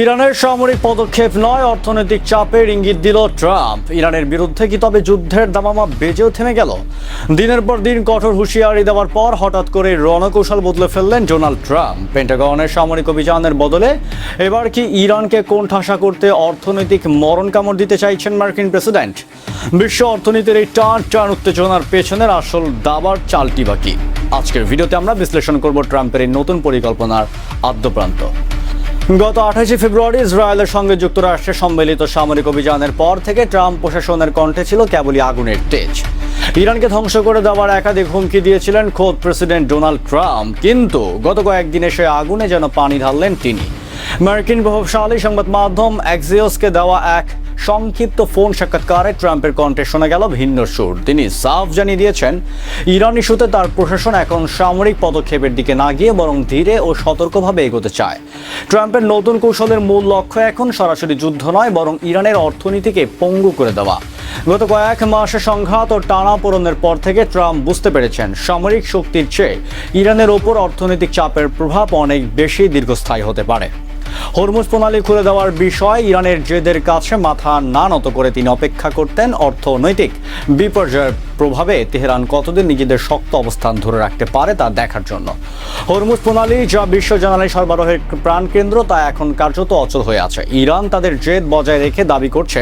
ইরানের সামরিক পদক্ষেপ নয়, অর্থনৈতিক চাপের ইঙ্গিত দিল ট্রাম্প। ইরানের বিরুদ্ধে কি তবে যুদ্ধের দামামা বেজেও থেমে গেল? দিনের পর দিন কঠোর হুঁশিয়ারি দেওয়ার পর হঠাৎ করে রণকৌশল বদলে ফেললেন ডোনাল্ড ট্রাম্প। পেন্টাগনের সামরিক অভিযানের বদলে এবার কি ইরানকে কোণঠাসা করতে অর্থনৈতিক মরণ কামড় দিতে চাইছেন মার্কিন প্রেসিডেন্ট? বিশ্ব অর্থনীতির এই টান উত্তেজনার পেছনের আসল দাবার চালটি বাকি। আজকের ভিডিওতে আমরা বিশ্লেষণ করব ট্রাম্পের এই নতুন পরিকল্পনার আদ্যপ্রান্ত। গত 28 ফেব্রুয়ারি ইসরায়েলের সঙ্গে যুক্তরাষ্ট্রের সম্মিলিত সামরিক অভিযানের পর থেকে ট্রাম্প প্রশাসনের কণ্ঠে ছিল কেবলই আগুনের তেজ। ইরানকে ধ্বংস করে দেওয়ার একাধিক হুমকি দিয়েছিলেন খোদ প্রেসিডেন্ট ডোনাল্ড ট্রাম্প, কিন্তু গত কয়েকদিনে সে আগুনে যেন পানি ঢাললেন তিনি। মার্কিন প্রভাবশালী সংবাদ মাধ্যম অ্যাক্সিওসকে দেওয়া এক সংক্ষিপ্ত ফোন সাক্ষাৎকারে ট্রাম্পের কণ্ঠে শোনা গেল ভিন্ন সুর। তিনি সাফ জানিয়ে দিয়েছেন, ইরান ইস্যুতে তার প্রশাসন এখন সামরিক পদক্ষেপের দিকে না গিয়ে বরং ধীরে ও সতর্কভাবে এগোতে চায়। ট্রাম্পের নতুন কৌশলের মূল লক্ষ্য এখন সরাসরি যুদ্ধ নয়, বরং ইরানের অর্থনীতিকে পঙ্গু করে দেওয়া। গত কয়েক মাসে সংঘাত ও টানাপোড়েনের পর থেকে ট্রাম্প বুঝতে পেরেছেন, সামরিক শক্তির চেয়ে ইরানের ওপর অর্থনৈতিক চাপের প্রভাব অনেক বেশি দীর্ঘস্থায়ী হতে পারে। হরমুজ প্রণালী খুলে দেওয়ার বিষয় ইরানের জেদের কাছে মাথা না নত করে তিনি অপেক্ষা করতেন অর্থনৈতিক বিপর্যয়ের প্রভাবে তেহরান কতদিন নিজেদের শক্ত অবস্থান ধরে রাখতে পারে তা দেখার জন্য। হরমুজ প্রণালী, যা বিশ্ব জ্বালানি সরবরাহের প্রাণকেন্দ্র, তা এখন কার্যত অচল হয়ে আছে। ইরান তাদের জেদ বজায় রেখে দাবি করছে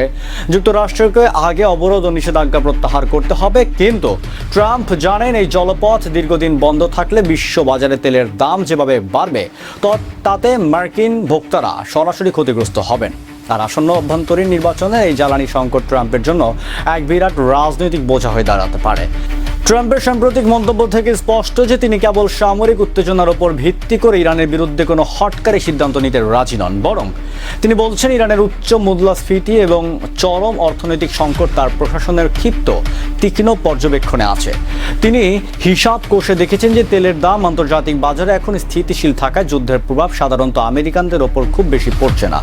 যুক্তরাষ্ট্রকে আগে অবরোধ ও নিষেধাজ্ঞা প্রত্যাহার করতে হবে, কিন্তু ট্রাম্প জানেন এই জলপথ দীর্ঘদিন বন্ধ থাকলে বিশ্ব বাজারে তেলের দাম যেভাবে বাড়বে তাতে মার্কিন ভোক্তারা সরাসরি ক্ষতিগ্রস্ত হবেন। আর আসন্ন অভ্যন্তরীণ নির্বাচনে এই জ্বালানি সংকট ট্রাম্পের জন্য এক বিরাট রাজনৈতিক বোঝা হয়ে দাঁড়াতে পারে। ট্রাম্পের সাম্প্রতিক মন্তব্য থেকে স্পষ্ট যে তিনি কেবল সামরিক উত্তেজনার উপর ভিত্তি করে ইরানের বিরুদ্ধে কোনো হটকারী সিদ্ধান্ত নিতে রাজি নন, বরং তিনি বলছেন ইরানের উচ্চ মুদ্রাস্ফীতি এবং চরম অর্থনৈতিক সংকট তার প্রশাসনের ক্ষিপ্ত তীক্ষ্ণ পর্যবেক্ষণে আছে। তিনি হিসাব কষে দেখেছেন যে তেলের দাম আন্তর্জাতিক বাজারে এখন স্থিতিশীল থাকায় যুদ্ধের প্রভাব সাধারণত আমেরিকানদের ওপর খুব বেশি পড়ছে না।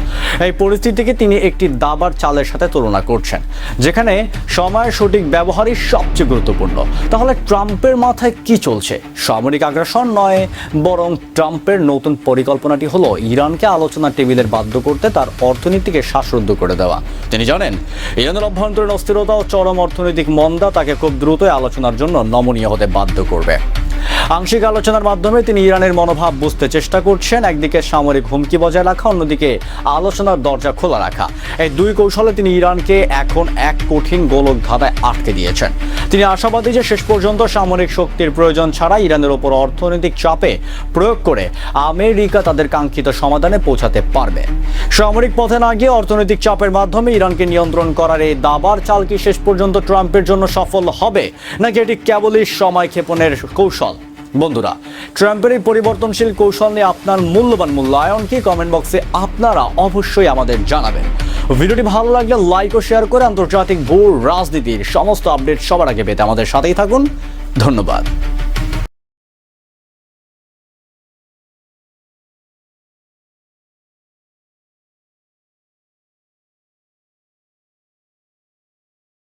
এই পরিস্থিতিকে তিনি একটি দাবার চালের সাথে তুলনা করছেন, যেখানে সময়ের সঠিক ব্যবহারই সবচেয়ে গুরুত্বপূর্ণ। তাহলে ট্রাম্পের মাথায় কি চলছে? সামরিক আগ্রাসন নয়, বরং ট্রাম্পের নতুন পরিকল্পনাটি হলো ইরানকে আলোচনার টেবিলের বাধ্য করতে তার অর্থনীতিকে শ্বাসরুদ্ধ করে দেওয়া। তিনি জানেন ইরানের অভ্যন্তরীণ অস্থিরতা ও চরম অর্থনৈতিক মন্দা তাকে খুব দ্রুতই আলোচনার জন্য নমনীয় হতে বাধ্য করবে। আংশিক আলোচনার মাধ্যমে তিনি ইরানের মনোভাব বুঝতে চেষ্টা করছেন, একদিকে সামরিক হুমকি বজায় রাখা, অন্যদিকে আলোচনার দরজা খোলা রাখা। এই দুই কৌশলে তিনি ইরানকে এখন এক কঠিন গোলক ধাঁধায় আটকে দিয়েছেন। তিনি আশাবাদী যে শেষ পর্যন্ত সামরিক শক্তির প্রয়োজন ছাড়া ইরানের ওপর অর্থনৈতিক চাপে প্রয়োগ করে আমেরিকা তাদের কাঙ্ক্ষিত সমাধানে পৌঁছাতে পারবে। সামরিক পথে না গিয়ে অর্থনৈতিক চাপের মাধ্যমে ইরানকে নিয়ন্ত্রণ করার এই দাবার চাল কি শেষ পর্যন্ত ট্রাম্পের জন্য সফল হবে, নাকি এটি কেবলই সময় ক্ষেপণের কৌশল? বন্ধুরা, ট্রাম্পের এই পরিবর্তনশীল কৌশল নিয়ে আপনার মূল্যবান মূল্যায়ন কি? কমেন্ট বক্সে আপনারা অবশ্যই আমাদের জানাবেন। ভিডিওটি ভালো লাগলে লাইক ও শেয়ার করে আন্তর্জাতিক ভূ রাজনীতির সমস্ত আপডেট সবার আগে পেতে আমাদের সাথেই থাকুন। ধন্যবাদ।